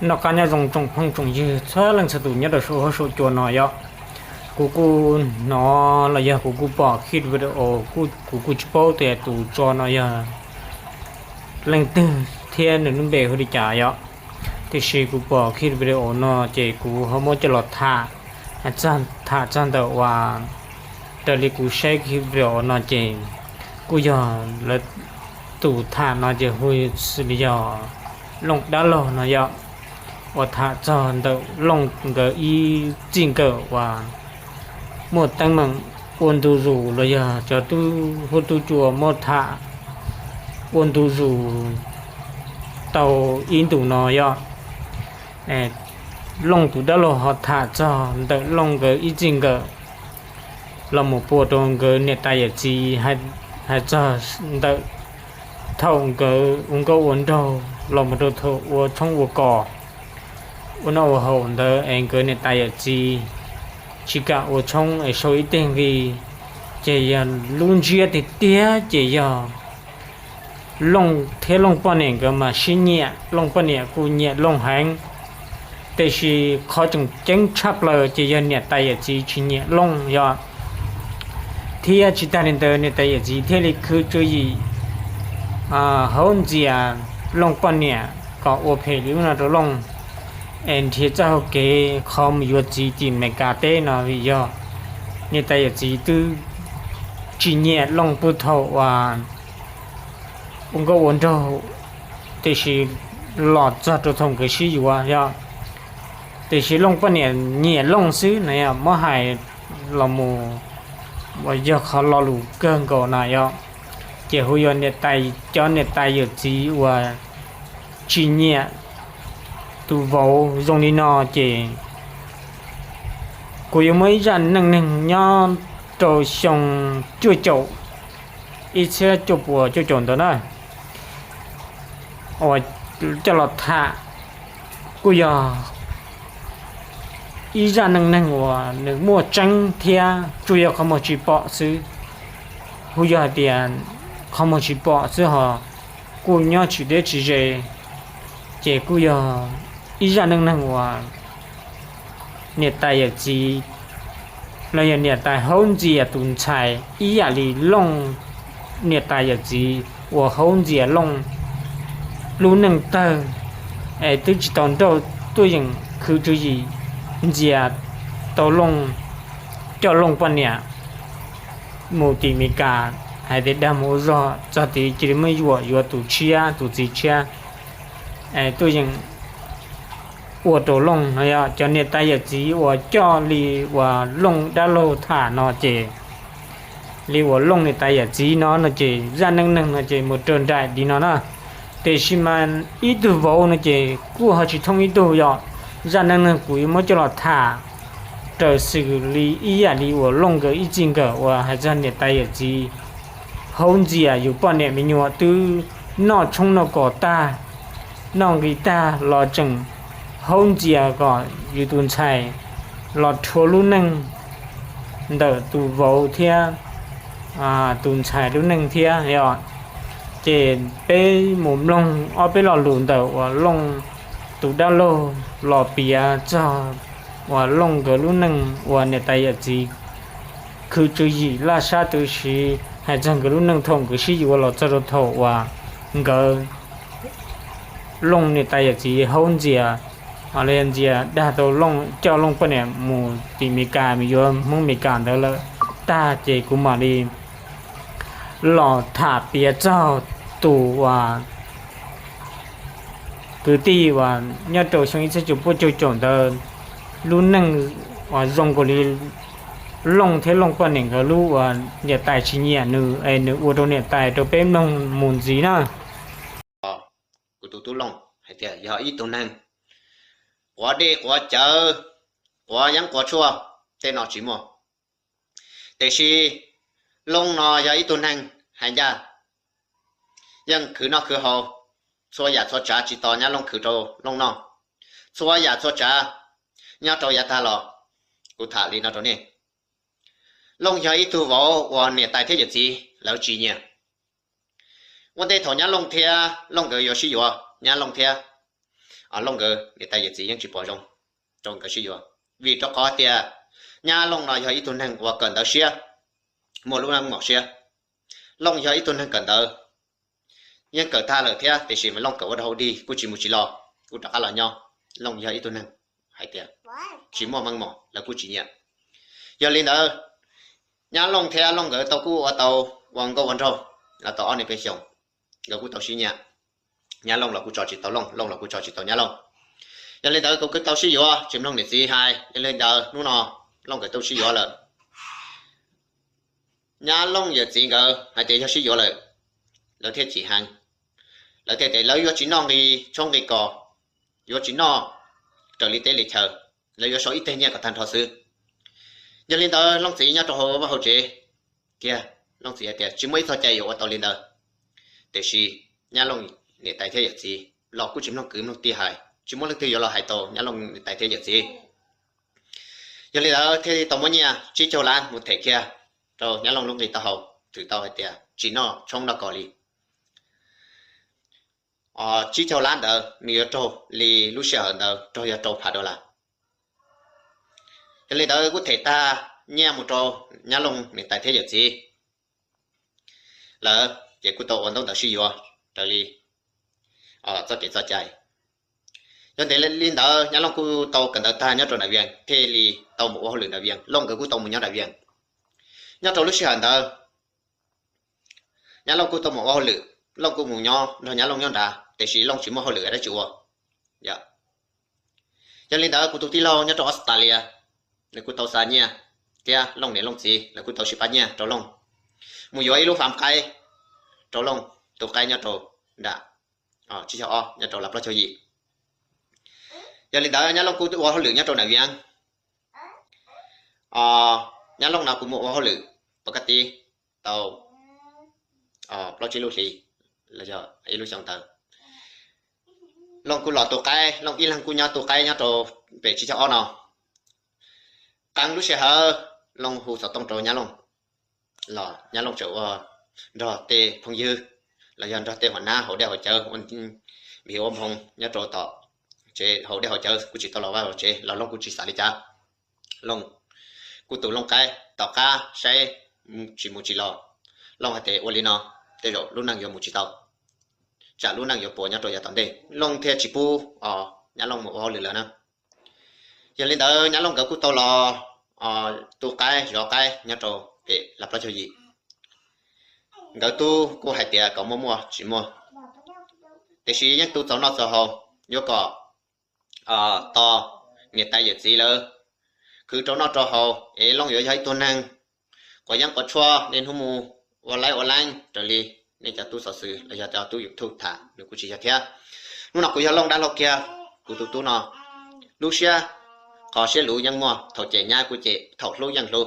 nó cá nhà dùng trồng phong trồng dư thế lần sau tụi nhớ được số chuột nó vậy cô nó là giờ cô bỏ khít video cô chụp bao thì tụi cho nó giờ lần từ thiên nó bể hơi đi trả vậy thì khi cô bỏ khít video nó chỉ cô không muốn cho lọt thả chân đầu và từ đi cô share khít video nó chỉ cô giờ là tụi thả nó chỉ hơi bây giờ lông đá lò nó vậy và thả cho đầu lông cái y chính cái và một tăng mừng ôn tu rủ là giờ cho tu hốt tu chùa một thả ôn tu rủ tàu in tụ nó vậy lông tụ đã lo họ thả cho đầu lông cái y chính cái là một bộ trong cái nét tài gì hay cho đầu thông cái ôn đầu là một đồ thổ ở trong hồ cỏ ôn đầu hậu đó anh cái nét tài gì chỉ cả ở trong ở số ít tiền vì chỉ luôn chia thì tía chỉ lông thế lông bao nhiêu cái mà xin nhẹ lông bao nhiêu cũng nhẹ lông hàngแต่是เขาจึงเจ๊งชับเลยจะยันเนี่ยตายจีชิเนี่ยลงยอที่จิตารินเตอร์เนี่ยตายจีที่ลิคือจุยเขาจีลงปนเนี่ยก็โอเพลิวนะตัวลงเอ็นที่เจ้าเก๋เขามีอยู่จีจีเมกาเต้นะวิยอเนี่ยตายจีตื้อจีเนี่ยลงปุถว่าก็วันเดียวแต่是หลอดจะตัวทงก็ชี้อยู่ว่ายอแต่สิลงปะเนี่ยลงซื้อเนี่ยบ่ให้เราหมู่ว่าอย่าเขารอลูเกินก่อนนะยอเจ้าหูยเนี่ยตายจอเนี่ยตายอยู่จีว่าจีเนี่ยตูเว้าตรงนี้เนาะเจกูยังไม่รันนึงย่อโตส่งจู่โจอีเชื่อจู่ปัวจู่โจตัวนั้นโอ้จะหลอดท่ากูยอý ra năng và nước mua trắng thia chủ yếu không một chỉ bỏ xứ bây giờ tiền không một chỉ bỏ xứ họ cô nhau chỉ để chỉ về chỉ cô giờ ý ra năng và nhiệt tài ở gì là nhiệt tài hôn gì ở tuần chạy ý là đi long nhiệt tài ở gì và hôn gì ở long luôn năng tơ tôi chỉ tồn đâu tôi dừng cứ chú gì giờ tàu lông cho lông phan nhỉ một tỷ mấy cả hay để đam mô do cho thì chỉ mới vừa tụ gì chia tôi rằng của tàu lông này cho nên tay giờ chỉ của cho li và lông đã lâu thả nó chỉ li của lông này tay giờ chỉ nó chỉ ra năng nó chỉ một trường đại đi nó nè để xem mà ít từ vô nó chỉ của họ chỉ thông ít từ rồi ra năng quý mới cho là thả trở xử lý ý lý của lông cái ý chính cái và hay ra nhiệt tay ở gì hôn gì dù bọn này mình nhớ từ nó trong nó có ta nó người ta lo chừng hôn gì có dù tuần chạy lo thua luôn năng đỡ tụ vô thia tuần chạy luôn năng thia rồi chỉ bé mồm lông ở bé lò lùn đỡ và lông tụ đã lâu lò bìa cho và lông cái lúc nâng và nhà tay ở gì cứ chơi gì là sao từ khi hay chẳng cái lúc nâng thông cái gì và lò cho nó thổ và cái lông nhà tay ở gì hôn gì lên gì đã tàu lông cho lông bên này mù thì mi cà mi vô muốn mi cà đó là ta chỉ cũng mà đi lò thả bìa cho tụ và cứ ti và nhớ tổ xong sẽ chụp bộ chụp chọn tờ luôn năng và dùng của đi lông thế lông quan điểm cái lu và nhiệt tài chỉ nhẹ nữ ô tô nhiệt tài tôi bên lông mồn gì nữa của tụ lông hay thì giờ ít tụ năng quá đi quá chờ quá nhắn quá chua thế nó chỉ một thế khi lông nó giờ ít tụ năng hay ra nhưng cứ nó cứ hồ xua nhà xua trả chỉ tao nhá lông khử trâu lông non xua nhà xua trả nhá trâu nhà ta lò cụ thả đi nó trâu nè lông nhà ít tu võ và nè tại thế gì gì lão chỉ nhỉ vấn đề thằng nhá lông thea lông cái gì xí nhá lông thea long cái để tay giờ gì những chỉ bỏ trong cái sử dụng vì cho có tiền nhà long là giờ ít tuần hàng và cần tới xe một lúc năng mọc xe long giờ ít tuần hàng cần tới nhưng cỡ tha là thế thì chỉ mà long cỡ ở đâu đi cũng chỉ một chỉ lo cũng đã là nhau long giờ ít tuần hàng hay tiền chỉ mò măng mò là cũng chỉ nhẹ giờ lên đó nhà long thế long cỡ tàu cũ ở tàu hoàng câu hoàng châu là tàu anh này phải xong rồi cũng tàu xí nhẹ nhà long là cũng cho chỉ tàu long là cũng cho chỉ tàu nhà long giờ lên đó cũng cái tàu xí vô chìm long để xí hai giờ lên đó nó nọ long cái tàu xí vô là nhà long giờ chỉ cỡ hai tiền cho xí vô là thế chỉ hàng là thế để lấy vô chỉ non đi trong cái cỏ vô chỉ no trở lý tế lịch chờ lấy vô số ít tên nha cả thành thọ sư giờ lên đó long chỉ nhá trò hồ và hồ chế kia long chỉ tiền chỉ mấy thọ chạy vô tàu lên đó để xí nhà long để tại thế gì lọ cũng chỉ nó cứ nó ti hại chỉ muốn được tiêu là hại tàu nhà long tại thế gì giờ lên đó thế tàu mấy nhà chỉ châu lan một thể kia rồi nhà long lúc này tàu hậu từ tàu hay tiền chỉ nó trong nó có li chỉ châu lan đó nhiều trâu li lúc sợ đó trâu giờ trâu phá đó là giờ lên đó có thể ta nghe một trâu nhà long để tại thế gì là chỉ có tàu ổn đâu sử dụng rồi li cho cái cho chạy cho nên lên đó nhà long cu tàu cần ta nhớ trò đại viên thế li tàu một hồ lửa đại viên long cái cu tàu một nhớ đại viên nhớ trò lúc xưa đó nhà long cu tàu một hồ lửa long cu một nhó rồi nhà long nhớ đã để xí long chỉ một hồ lửa đấy chủ dạ cho lên đó cu tàu tí lo nhớ trò Australia là cu tàu xa nha kia long này long gì là cu tàu Spain trò long một giỏi lúc phạm cái trò long tàu cái nhớ trò đã chỉ cho nhà trâu lập ra cho gì giờ lên đó nhà long cũng qua hồ lửa nhà trâu này viên nhà long nào cũng một hồ lửa bất kỳ tàu lo chỉ lúc gì là giờ ấy lúc xong tờ long cũng lọt tổ cái long yên lăng cũng nhà tổ cái nhà trâu về chỉ cho nào càng lúc sẽ hở long hù sợ tông trâu nhà long lọ nhà long chỗ rồi tê phong dư là dân ra tên họ na họ đeo họ chờ mình bị ôm hông nhớ trò tọ chế họ đeo họ chờ cũng chỉ tao là vào chế là long cũng chỉ xả đi cha long cũng tụ long cái tọ ca xe chỉ một chỉ lò long hạt tệ olino tê rồi lúc năng dùng một chỉ tàu chả lúc năng dùng bộ nhớ trò giờ tận đây long theo chỉ pu nhớ long một hồ lửa nè giờ lên đó nhớ long cái cũng tao là tụ cái gió cái nhớ trò để làm ra cho gì gỡ tu cô hãy tiệt có mua chỉ mua thì chỉ những tu cháu nó sợ hồ nhớ có to người ta giật gì lơ cứ cháu nó cho hồ ấy long nhớ thấy tuần năng có những có chua nên hôm mù và lại trở đi nên cho tu sợ sự là cho tu dục thu thả được cũng chỉ cho thế lúc nào cũng cho long đã lâu kia cũng tu nó lúc xưa có xe lũ những mua thầu trẻ nhai của trẻ thầu lũ những lũ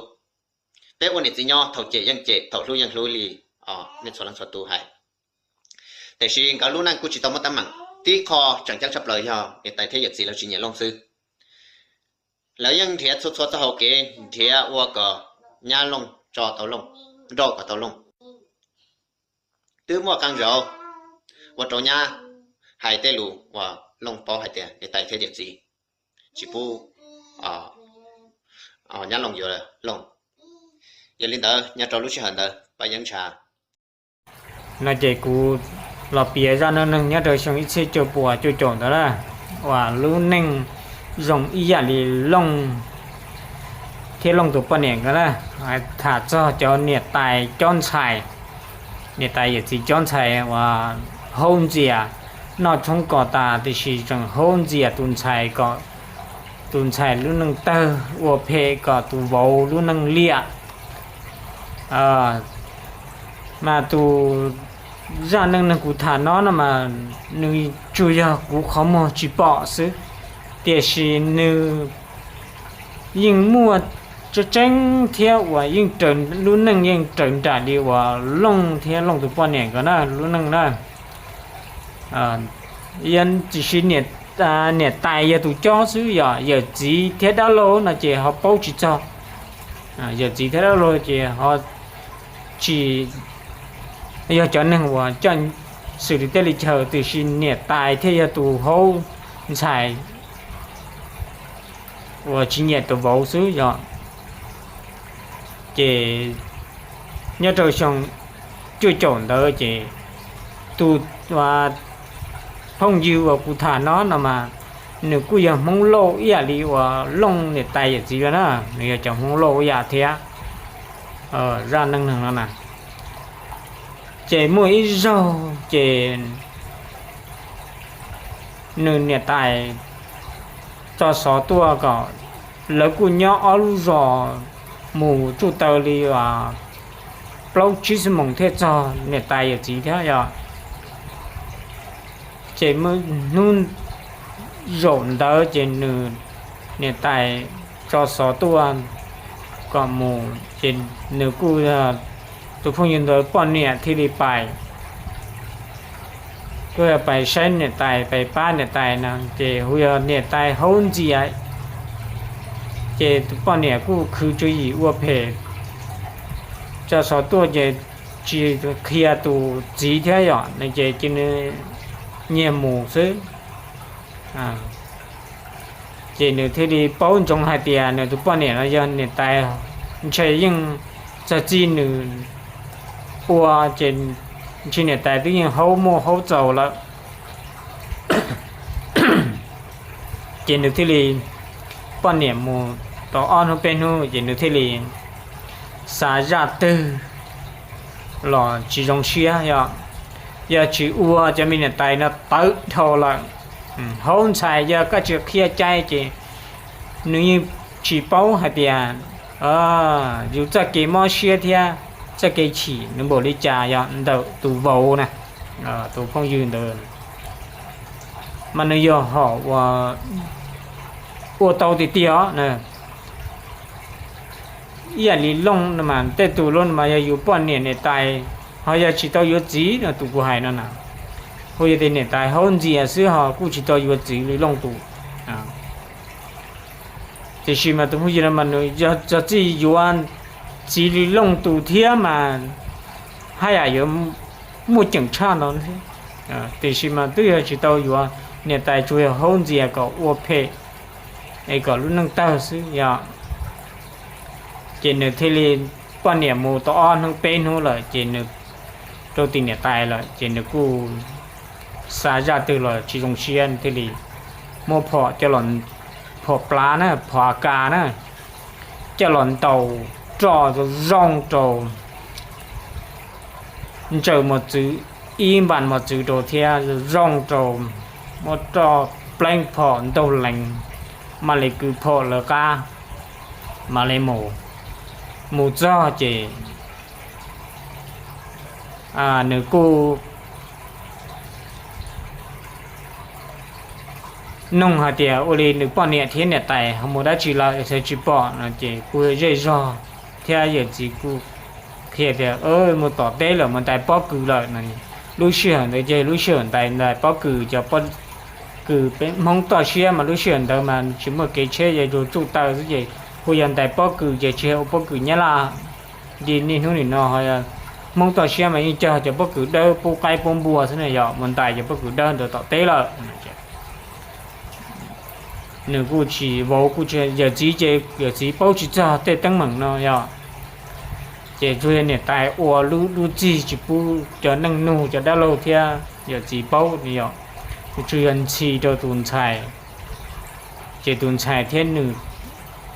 bé quan niệm gì nhau thầu trẻ những trẻ thầu lũ những lũ lì nên số lần số tu hayแต่สิ่งการรู้นั่นกูจิตต้องมาตั้งมั่งที่คอจังจังชับเลยฮะในแต่เทียบสิเราจีเนี่ยลองซื้อแล้วยังเทียบสดๆจะหกเกณฑ์เทียบว่าก็ย่าลงจอเตาลงรอกับเตาลงตื้อมั่วกังรอว่าตัวย่าหายเตลูว่าลงปอหายเตในแต่เทียบสิจิปูย่าลงอยู่เลยลงอย่าลืมเด้อย่าจอรู้เชื่อเด้อไปยังชาnó chỉ cú là bìa ra nó nhớ đời sống ít xe cho bùa cho trộn đó là và lúc neng dùng ý giả thì long thế long tụ bận nè đó là thả cho nhiệt tài chọn xài nhiệt tài gì chọn xài và hôn gì à nó không có ta thì chỉ rằng hôn gì à tuần xài lúc neng tơ và phê có tụ vô lúc neng lia mà tụ ra nâng cụ thả nó mà nâng chủ yếu cụ khó mà chỉ bỏ sự để chỉ nâng nhưng mua cho tránh theo và nhưng trần luôn nâng nhưng trần trả đi và lông theo lông từ bao nhiêu cái đó luôn nâng đó yên chỉ nhiệt tài giờ tụ cho xứ giờ chỉ thế đó lô là chỉ họ bao chỉ cho giờ chỉ thế đó lô chỉ họ chỉ giờ cho nênว่าจันสื่อที่เตลิเชอร์ติชินเนี่ยตายที่จะตูเขา xài và chỉ nhẹ tụ vô xứ rồi chỉ nhớ trâu xong chưa chọn đó chỉ tu và phong dư và cụ thả nó là mà nếu cụ giờ mong lô ý đi và lông để tay gì đó nữa nếu chẳng mong lô ý thế ra năng năng nó nè chỉ mỗi rau chỉ nếu để tay cho số tua có lấy cụ nhỏ ở rồi mù chú tàu đi và lâu chỉ是蒙贴着你带有几条呀？这么弄rộn đỡ trên nửa nè tại cho số tua còn mù trên nửa cu tụ phong nhân đó bọn nè thì đi bài cứ bài sen nè tại bài ba nè tại nè chế bây nè tại hôn gì ấy chế tụ bọn nè cu cứ chú ý uo phê cho số tua chế chỉ kia tụ chỉ thế rồi này chế trên nhẹ mù xứ chỉ nếu thế thì bao trong hai tiền nếu tụi bọn này nó dân để tài chơi nhưng cho chi nữa qua trên trên này tài tự nhiên hậu mua hậu giàu là chỉ nếu thế thì bọn này mua tao ăn không bên thôi chỉ nếu thế thì xả ra từ là chỉ trong xe giờ chỉ ua cho mình là tài nó tự thâu lại hôn xài giờ có chuyện kia chạy chị nếu như chỉ bao hạt tiền dù cho cái món xe thì cho cái chỉ nó bỏ đi trả giờ đầu tủ vầu nè tủ không dừng được mà nếu giờ họ ô tô thì tiếc nè ý là lý long mà tết tủ luôn mà giờ dù bao nhiêu này tài họ giờ chỉ tao yếu gì là tủ của hải nó nè bây giờ thì hiện tại hơn gì à xưa họ cũng chỉ cho yếu chỉ lấy lông tủ thì khi mà tụi bây giờ mà cho chỉ yếu ăn chỉ lấy lông tủ thế mà hay là yếu mua chẳng cha nó thế thì khi mà tôi chỉ tao yếu hiện tại chủ yếu hơn gì à có ô phê ấy có lúc nâng tao xứ ya chỉ nữa thì lên quan niệm mù to on hơn bên hơn là chỉ nữa đầu tiên hiện tại là chỉ nữa cu xả ra từ là chỉ dùng xiên thì đi mua phò cho lợn phò cá nè phò cá nè cho lợn tàu trò rồi rong trầu chờ một chữ im bàn một chữ đồ theo rồi rong trầu một trò pleng phò đầu lành mà lại cứ phò là cá mà lại mù cho chỉ nếu cô nông hạt tiền ô li được bao nhiêu thiên này tại họ mua đã chỉ là sẽ chỉ bỏ là chỉ cua dây giò theo giờ chỉ cua kia thì một tỏ tế là mình tại bỏ cử lại này lúc xưa để chơi lúc xưa tại là bỏ cử cho bỏ cử bên mong tỏ xưa mà lúc xưa đâu mà chỉ một cái chơi rồi trụ tàu cái gì bây giờ tại bỏ cử giờ chơi bỏ cử nhá là gì nên hướng này nó hay mong tỏ xưa mà như chơi cho bỏ cử đâu bu cây bông bùa thế này giờ mình tại cho bỏ cử đơn rồi tỏ tế là nếu cô chỉ vô cô chỉ giờ chỉ bao chỉ cho tết tăng mừng nó ya chỉ cho nên tại ô lu chỉ bu cho năng nu cho đã lâu thia giờ chỉ bao thì ya chuyên chỉ cho tuần xài chỉ tuần xài thiên nữ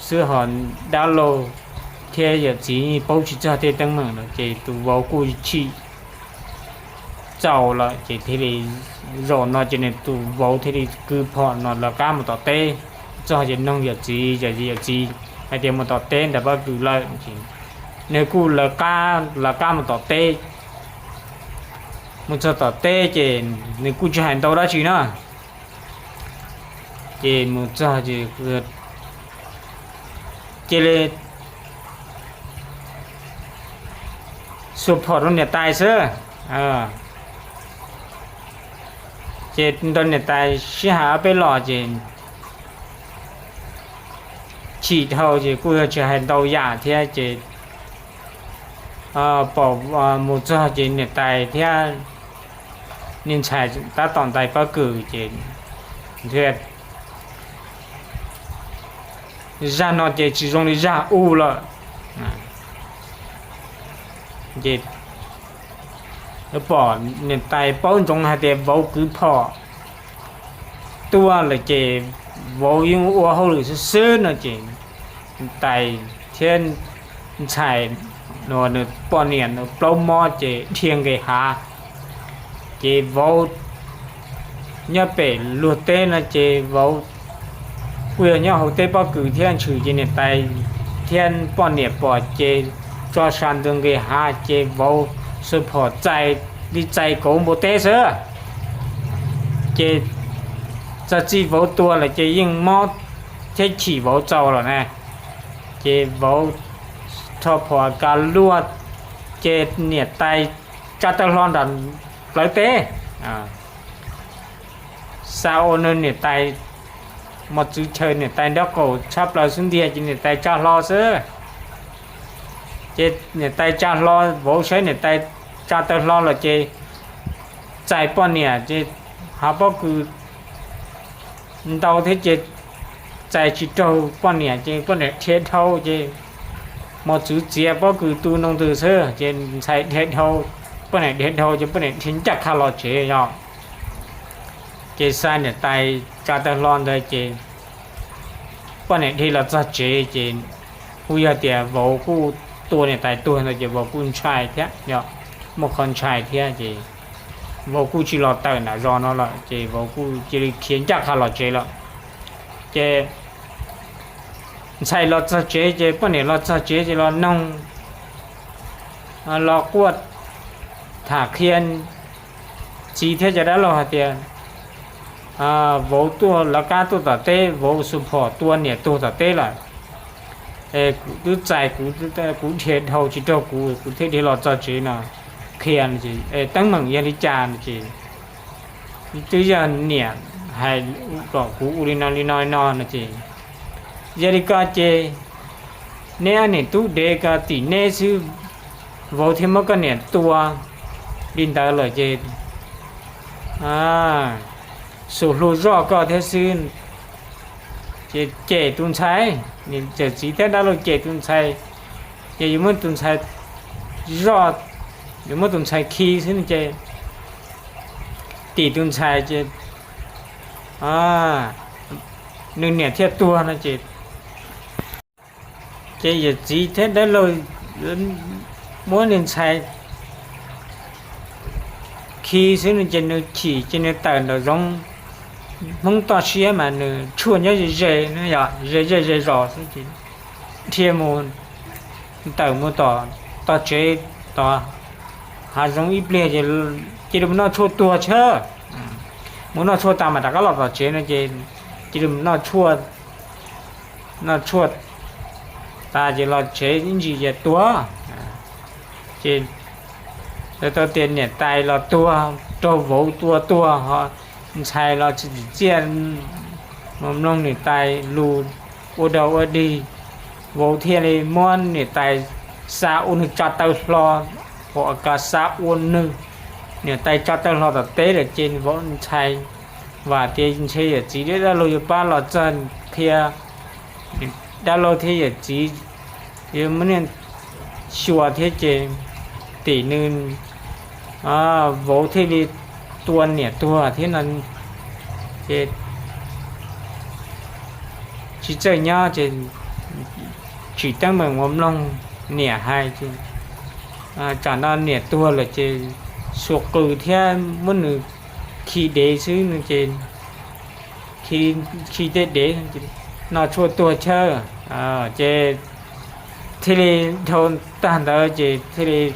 xưa hòn đã lâu thia giờ chỉ bao chỉ cho tết tăng mừng nó chỉ tu vô cô chỉ giàu là chỉ thì rồi nó chỉ nên tụ vô thì cứ phò nó là cá một tọt tê cho chỉ nông nghiệp gì hay tiền một tọt tê để bao cứ lợi nếu cứ là cá một tọt tê một số tọt tê chỉ nếu cứ chỉ hành đâu đó chỉ nữa chỉ một số chỉ là sụp phò nó nhiệt tài xưa trên đơn này tại sĩ hạ bên lò chỉ thầu cua chỉ hành đầu giả thì bỏ một giờ này tại thì nên xài ta toàn tại có cử thiệt ra nó chỉ dùng đi ra u là gì bỏ nên tay bao trong hai để vô cứ bỏ tua là chỉ vô yung u hậu là sơ nó chỉ tay thiên xài nó bỏ niệm nó bao mò chỉ thiên cái hạ chỉ vô nhớ bể luật tế là chỉ vô quyền nhớ hậu tế bao cử thiên trừ chỉ niệm tay thiên bỏ niệm bỏ chỉ cho sản đường cái hạ chỉ vô sự phổ chạy đi chạy cổ một tế sơ chỉ cho chỉ vô tua là chỉ yên mót thế chỉ vô trâu rồi nè chỉ vô cho phổ cả lúa chỉ nhiệt tay cho tao loan đàn lấy tế sao nên nhiệt tay một chữ chơi nhiệt tay đó cổ sắp là xuống địa chỉ nhiệt tay cho lo sơ chỉ nhiệt tay cho lo vô sẽ nhiệt tay cho tao lo là chỉ chạy bao nhiêu chỉ họ bao cứ đâu thế chỉ chạy chỉ trâu bao nhiêu chỉ bao nhiêu thiết thâu chỉ một chữ chia bao cứ tu nông từ xưa chỉ chạy thiết thâu bao nhiêu thiết thâu chỉ bao nhiêu chính chắc khá là chế nhau chỉ sai nhiệt tay cho tao lo đây chỉ bao nhiêu thì là cho chế chỉ bây giờ thì vô cuตัวเนี่ยแต่ตัวเราจะบอกกุญชายแท้เนาะmột con trai thế gì vô cu chỉ lo tờ là do nó là chỉ vô cu chỉ khiến chắc khá là chế là chế sai lo cho chế chế bữa nay lo cho chế chỉ lo nông lo quất thả khiên chỉ thế cho đã lo hạt tiền vô tua là cá tua tờ tê vô sụp phỏ tua nè tua tờ tê là cứ chạy cứ thiệt hậu chỉ cho cứ thế thì lo cho chế nào khiên gì tăng mừng yên đi tràn gì tới giờ nè hay có cú urinoi non là gì giờ đi coi chế nè này tu để cả tỷ nè chứ vô thêm một cái nè tua đi tới là gì số lô rõ có thế xuyên chế chế tuần sai nên chế chỉ thế đó là chế tuần sai chế muốn tuần sai rõ nếu mà tuần sai khi thế chế tỷ tuần sai chế nương nè thiết tua nó chế chế giờ chỉ thế đó là muốn nên sai khi thế nên chế nó chỉ chế nó tận nó giống mong to xía mà nó chua nhớ dễ nó ya dễ rõ thế chứ thiên môn tàu mua to chế to hà giống ít bia chỉ được nó chua tua chứ muốn nó chua ta mà đã có lọt vào chế nó chỉ được nó chua ta chỉ lọt chế những gì về tua chỉ để tôi tiền nhẹ tay lọt tua cho vỗ tua họ xài lo chỉ chiên mầm nông để tay lù ô đầu ô đi vô thiên này món để tay sa ôn cho tao lo họ cả sa ôn nư để tay cho tao lo tập tế để trên võ xài và tiền chơi ở chỉ để ra lùi ba lọ chân kia đã lo thế ở chỉ thì mới nên xua thế trên tỷ nên vô thế đi tuần nè tua thế nên chỉ chơi nhau chỉ tăng bằng mồm lông nè hai chứ chẳng là nè tua là chơi suộc cử thêm muốn khi để xứ nó chơi khi để nó chua tua chơi chơi thế thôn tàn đó chơi thế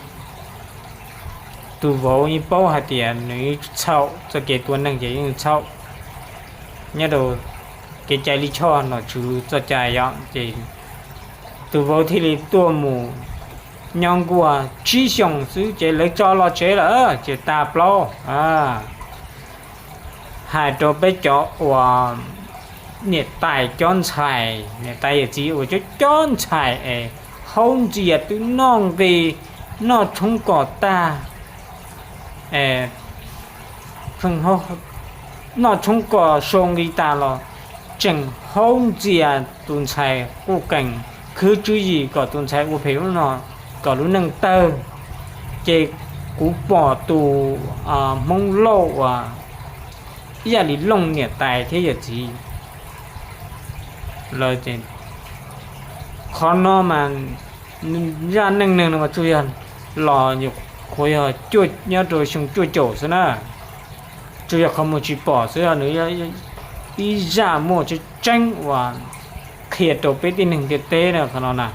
tu vô như bao hạt tiền nữ sau cho cái tuần năng chỉ như sau nhớ đồ cái trái lý cho nó chú cho trái dọn chỉ tu vô thì tua mù nhong qua chi xong xứ chỉ lấy cho lo chế là chỉ tạp lo hai đồ bé chó và nhiệt tài chọn xài nhiệt tài chỉ ở chỗ chọn xài không chỉ từ non về nó không có ta phần hô nó chúng có song đi ta lo chẳng hông gì tuần sai u cảnh cứ chú gì có tuần sai u phiếu nó có lúc nâng tơ chế cú bỏ tù mông lâu giờ lý lông nhiệt tài thế giờ gì lời trên khó nó mà ra nâng nâng mà chui ăn lò nhiều khối chui nhớ rồi xong chui chỗ xí nè chui không một chỉ bỏ xí nữa đi ra mua chỉ tranh và khiết đồ bê tin hình tế nè khả nè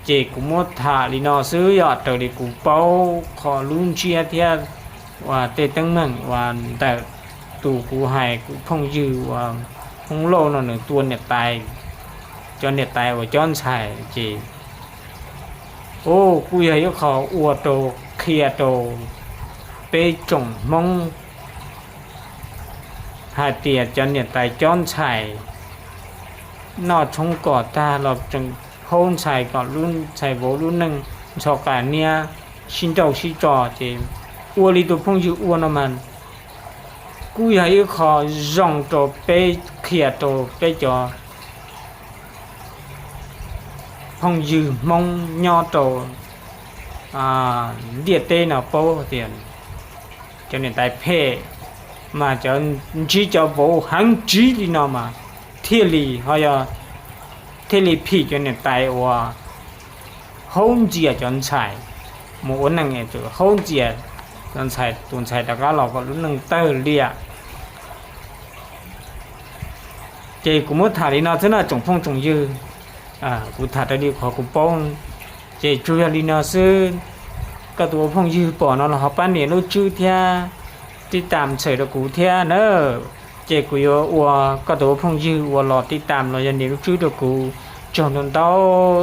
chỉ cũng một thả đi nó xứ giờ trở đi cũng bao khó luôn chia theo và tê tăng nặng và tại tù cụ hài cũng không dư và không lâu nào nữa tuôn nhiệt tài cho nhiệt tài và cho xài chỉ ô cụ ấy khó ua đồ kia đồ bê trồng mong hai tiền cho nhiệt tài cho xài nó không có ta là chẳng hôn xài còn luôn xài bố luôn nâng cho cả nia xin chào xin trò thì ua đi tụ phong dư ua nó mà cú ấy khó rong trò bê kia trò bê cho phong dư mong nho trò địa tê nào bố tiền cho nên tại phê mà cho chỉ cho bố hắn chỉ đi nào mà thiên lý hay là thiên lý phi cho nên tại và hôn gì ở chọn xài một năng nghe từ hôn gì chọn xài tuần xài đã có lò có lúc nâng tơ lia chị cũng muốn thả đi nó thế là trồng phong trồng dư cũng thả ra đi khỏi cũng bông chị chui đi nó sư các tổ phong dư bỏ nó là học ban để nó chui theo đi tạm sợi được cụ theo nữa chị cũng yêu các tổ phong dư và lò đi tạm là dân để nó chui được cụ chọn nó tao